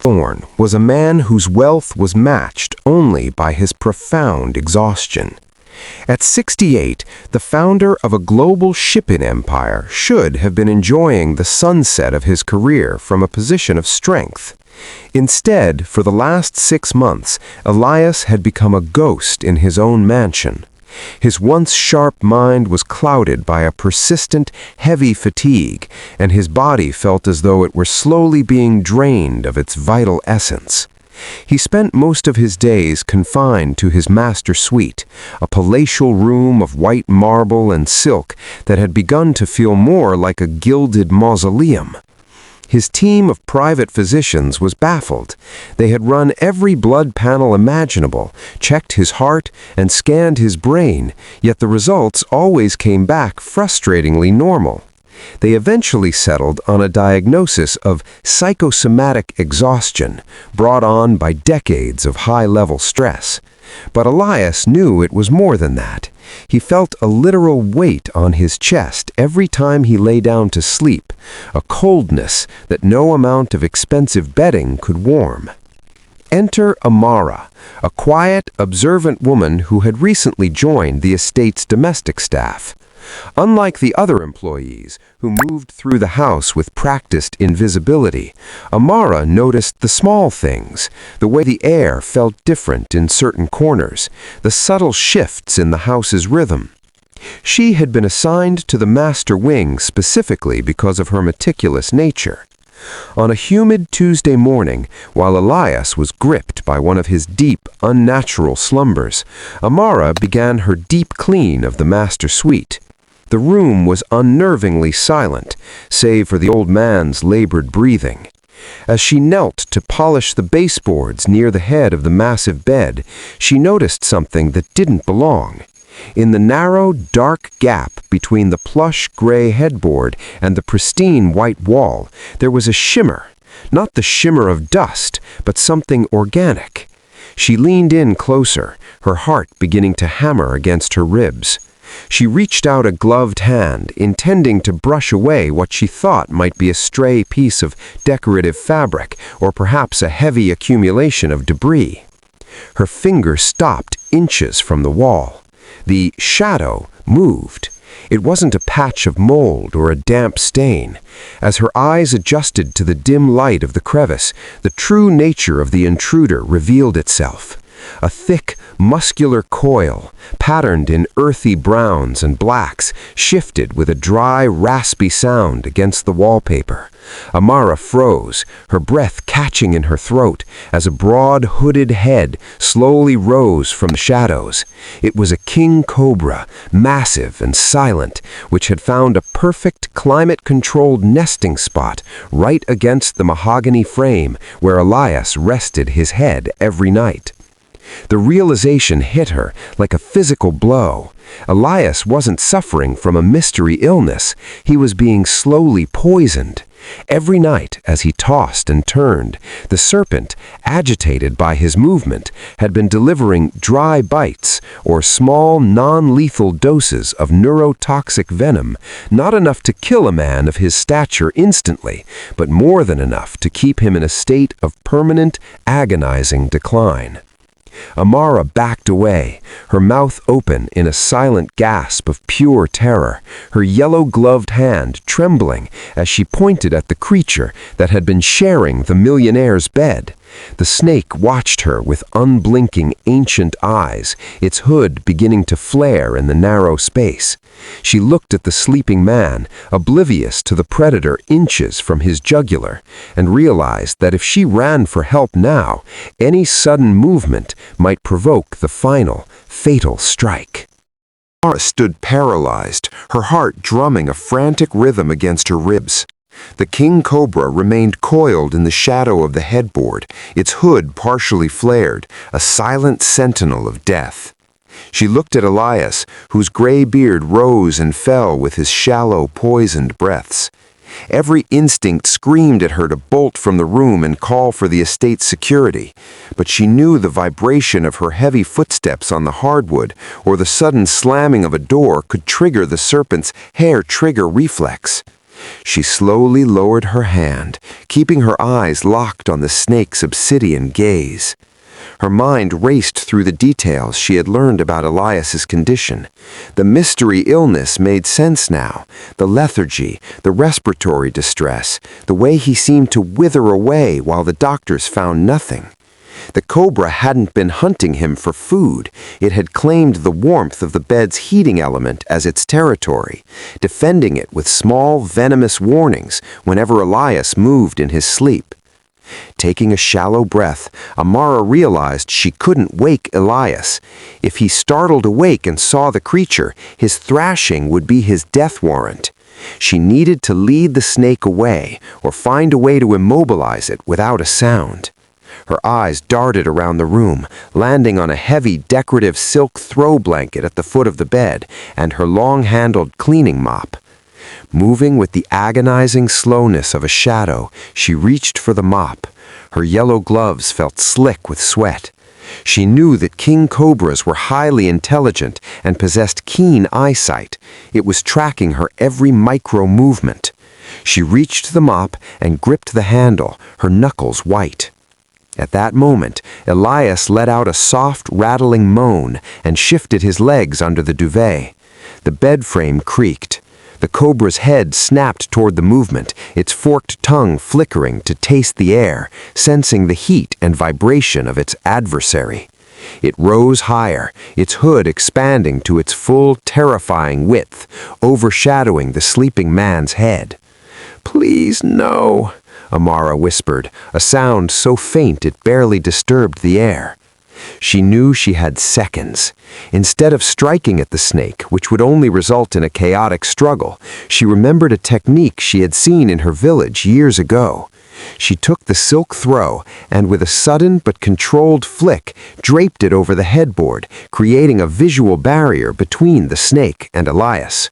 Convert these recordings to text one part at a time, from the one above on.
Thorne was a man whose wealth was matched only by his profound exhaustion. At 68, the founder of a global shipping empire should have been enjoying the sunset of his career from a position of strength. Instead, for the last 6 months, Elias had become a ghost in his own mansion. His once sharp mind was clouded by a persistent, heavy fatigue, and his body felt as though it were slowly being drained of its vital essence. He spent most of his days confined to his master suite, a palatial room of white marble and silk that had begun to feel more like a gilded mausoleum. His team of private physicians was baffled. They had run every blood panel imaginable, checked his heart, and scanned his brain, yet the results always came back frustratingly normal. They eventually settled on a diagnosis of psychosomatic exhaustion, brought on by decades of high-level stress. But Elias knew it was more than that. He felt a literal weight on his chest every time he lay down to sleep, a coldness that no amount of expensive bedding could warm. Enter Amara, a quiet, observant woman who had recently joined the estate's domestic staff. Unlike the other employees, who moved through the house with practiced invisibility, Amara noticed the small things, the way the air felt different in certain corners, the subtle shifts in the house's rhythm. She had been assigned to the master wing specifically because of her meticulous nature. On a humid Tuesday morning, while Elias was gripped by one of his deep, unnatural slumbers, Amara began her deep clean of the master suite. The room was unnervingly silent, save for the old man's labored breathing. As she knelt to polish the baseboards near the head of the massive bed, she noticed something that didn't belong. In the narrow, dark gap between the plush gray headboard and the pristine white wall, there was a shimmer, not the shimmer of dust, but something organic. She leaned in closer, her heart beginning to hammer against her ribs. She reached out a gloved hand, intending to brush away what she thought might be a stray piece of decorative fabric, or perhaps a heavy accumulation of debris. Her finger stopped inches from the wall. The shadow moved. It wasn't a patch of mold or a damp stain. As her eyes adjusted to the dim light of the crevice, the true nature of the intruder revealed itself. A thick, muscular coil, patterned in earthy browns and blacks, shifted with a dry, raspy sound against the wallpaper. Amara froze, her breath catching in her throat, as a broad, hooded head slowly rose from the shadows. It was a king cobra, massive and silent, which had found a perfect climate-controlled nesting spot right against the mahogany frame where Elias rested his head every night. The realization hit her like a physical blow. Elias wasn't suffering from a mystery illness. He was being slowly poisoned. Every night, as he tossed and turned, the serpent, agitated by his movement, had been delivering dry bites or small, non-lethal doses of neurotoxic venom, not enough to kill a man of his stature instantly, but more than enough to keep him in a state of permanent, agonizing decline. Amara backed away, her mouth open in a silent gasp of pure terror, her yellow-gloved hand trembling as she pointed at the creature that had been sharing the millionaire's bed. The snake watched her with unblinking, ancient eyes, its hood beginning to flare in the narrow space. She looked at the sleeping man, oblivious to the predator inches from his jugular, and realized that if she ran for help now, any sudden movement might provoke the final, fatal strike. Amara stood paralyzed, her heart drumming a frantic rhythm against her ribs. The king cobra remained coiled in the shadow of the headboard, its hood partially flared, a silent sentinel of death. She looked at Elias, whose gray beard rose and fell with his shallow, poisoned breaths. Every instinct screamed at her to bolt from the room and call for the estate's security, but she knew the vibration of her heavy footsteps on the hardwood or the sudden slamming of a door could trigger the serpent's hair-trigger reflex. She slowly lowered her hand, keeping her eyes locked on the snake's obsidian gaze. Her mind raced through the details she had learned about Elias's condition. The mystery illness made sense now. The lethargy, the respiratory distress, the way he seemed to wither away while the doctors found nothing. The cobra hadn't been hunting him for food. It had claimed the warmth of the bed's heating element as its territory, defending it with small, venomous warnings whenever Elias moved in his sleep. Taking a shallow breath, Amara realized she couldn't wake Elias. If he startled awake and saw the creature, his thrashing would be his death warrant. She needed to lead the snake away or find a way to immobilize it without a sound. Her eyes darted around the room, landing on a heavy decorative silk throw blanket at the foot of the bed and her long-handled cleaning mop. Moving with the agonizing slowness of a shadow, she reached for the mop. Her yellow gloves felt slick with sweat. She knew that king cobras were highly intelligent and possessed keen eyesight. It was tracking her every micro-movement. She reached the mop and gripped the handle, her knuckles white. At that moment, Elias let out a soft, rattling moan and shifted his legs under the duvet. The bed frame creaked. The cobra's head snapped toward the movement, its forked tongue flickering to taste the air, sensing the heat and vibration of its adversary. It rose higher, its hood expanding to its full, terrifying width, overshadowing the sleeping man's head. "Please, no," Amara whispered, a sound so faint it barely disturbed the air. She knew she had seconds. Instead of striking at the snake, which would only result in a chaotic struggle, she remembered a technique she had seen in her village years ago. She took the silk throw and, with a sudden but controlled flick, draped it over the headboard, creating a visual barrier between the snake and Elias.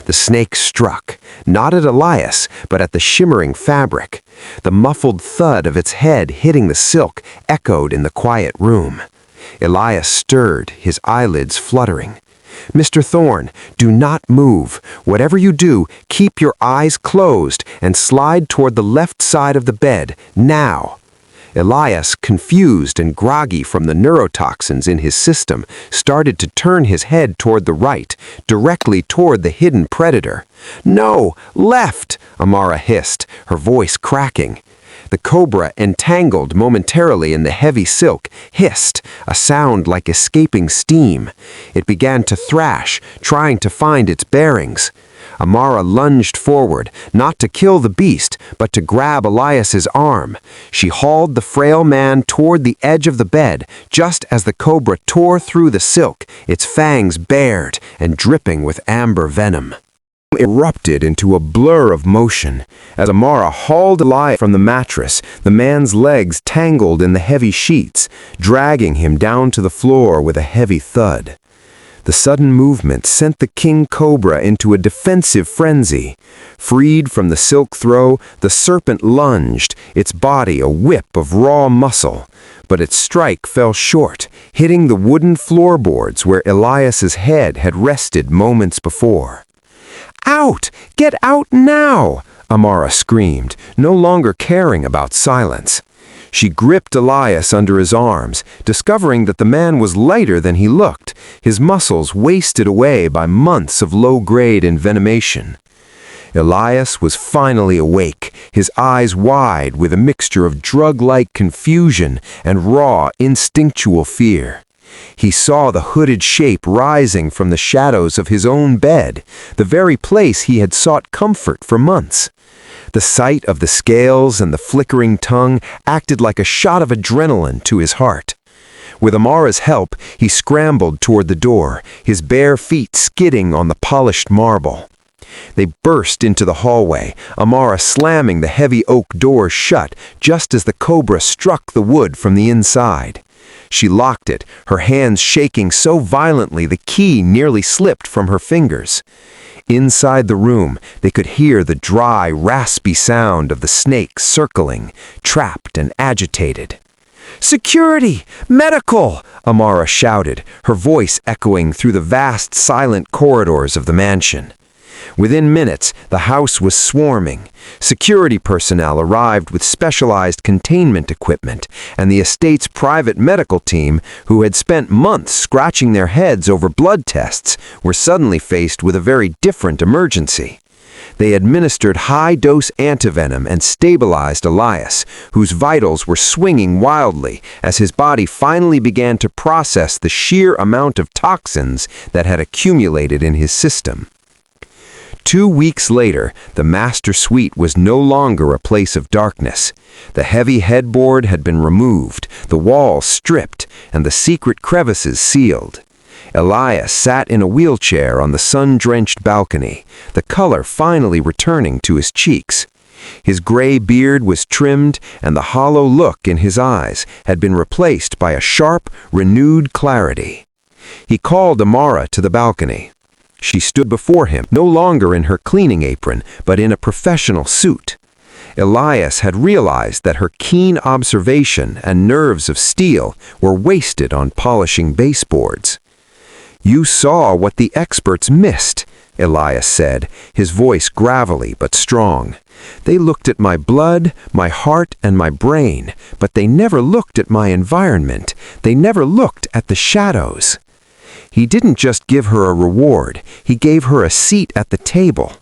The snake struck, not at Elias, but at the shimmering fabric. The muffled thud of its head hitting the silk echoed in the quiet room. Elias stirred, his eyelids fluttering. "Mr. Thorne, do not move. Whatever you do, keep your eyes closed and slide toward the left side of the bed, now." Elias, confused and groggy from the neurotoxins in his system, started to turn his head toward the right, directly toward the hidden predator. "No, left!" Amara hissed, her voice cracking. The cobra, entangled momentarily in the heavy silk, hissed, a sound like escaping steam. It began to thrash, trying to find its bearings. Amara lunged forward, not to kill the beast, but to grab Elias's arm. She hauled the frail man toward the edge of the bed, just as the cobra tore through the silk, its fangs bared and dripping with amber venom. Erupted into a blur of motion. As Amara hauled Elias from the mattress, the man's legs tangled in the heavy sheets, dragging him down to the floor with a heavy thud. The sudden movement sent the king cobra into a defensive frenzy. Freed from the silk throw, the serpent lunged, its body a whip of raw muscle. But its strike fell short, hitting the wooden floorboards where Elias's head had rested moments before. "Out! Get out now!" Amara screamed, no longer caring about silence. She gripped Elias under his arms, discovering that the man was lighter than he looked, his muscles wasted away by months of low-grade envenomation. Elias was finally awake, his eyes wide with a mixture of drug-like confusion and raw, instinctual fear. He saw the hooded shape rising from the shadows of his own bed, the very place he had sought comfort for months. The sight of the scales and the flickering tongue acted like a shot of adrenaline to his heart. With Amara's help, he scrambled toward the door, his bare feet skidding on the polished marble. They burst into the hallway, Amara slamming the heavy oak door shut just as the cobra struck the wood from the inside. She locked it, her hands shaking so violently the key nearly slipped from her fingers. Inside the room, they could hear the dry, raspy sound of the snake circling, trapped and agitated. "Security! Medical!" Amara shouted, her voice echoing through the vast, silent corridors of the mansion. Within minutes, the house was swarming. Security personnel arrived with specialized containment equipment, and the estate's private medical team, who had spent months scratching their heads over blood tests, were suddenly faced with a very different emergency. They administered high-dose antivenom and stabilized Elias, whose vitals were swinging wildly as his body finally began to process the sheer amount of toxins that had accumulated in his system. 2 weeks later, the master suite was no longer a place of darkness. The heavy headboard had been removed, the walls stripped, and the secret crevices sealed. Elias sat in a wheelchair on the sun-drenched balcony, the color finally returning to his cheeks. His gray beard was trimmed, and the hollow look in his eyes had been replaced by a sharp, renewed clarity. He called Amara to the balcony. She stood before him, no longer in her cleaning apron, but in a professional suit. Elias had realized that her keen observation and nerves of steel were wasted on polishing baseboards. "You saw what the experts missed," Elias said, his voice gravelly but strong. "They looked at my blood, my heart, and my brain, but they never looked at my environment. They never looked at the shadows." He didn't just give her a reward, he gave her a seat at the table.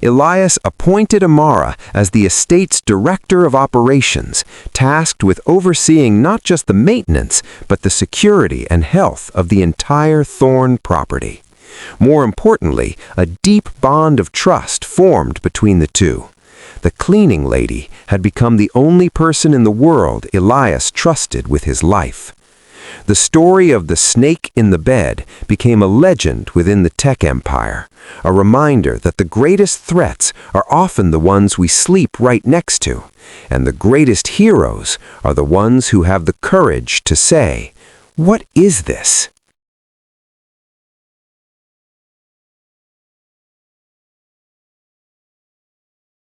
Elias appointed Amara as the estate's director of operations, tasked with overseeing not just the maintenance, but the security and health of the entire Thorn property. More importantly, a deep bond of trust formed between the two. The cleaning lady had become the only person in the world Elias trusted with his life. The story of the snake in the bed became a legend within the tech empire, a reminder that the greatest threats are often the ones we sleep right next to, and the greatest heroes are the ones who have the courage to say, "What is this?"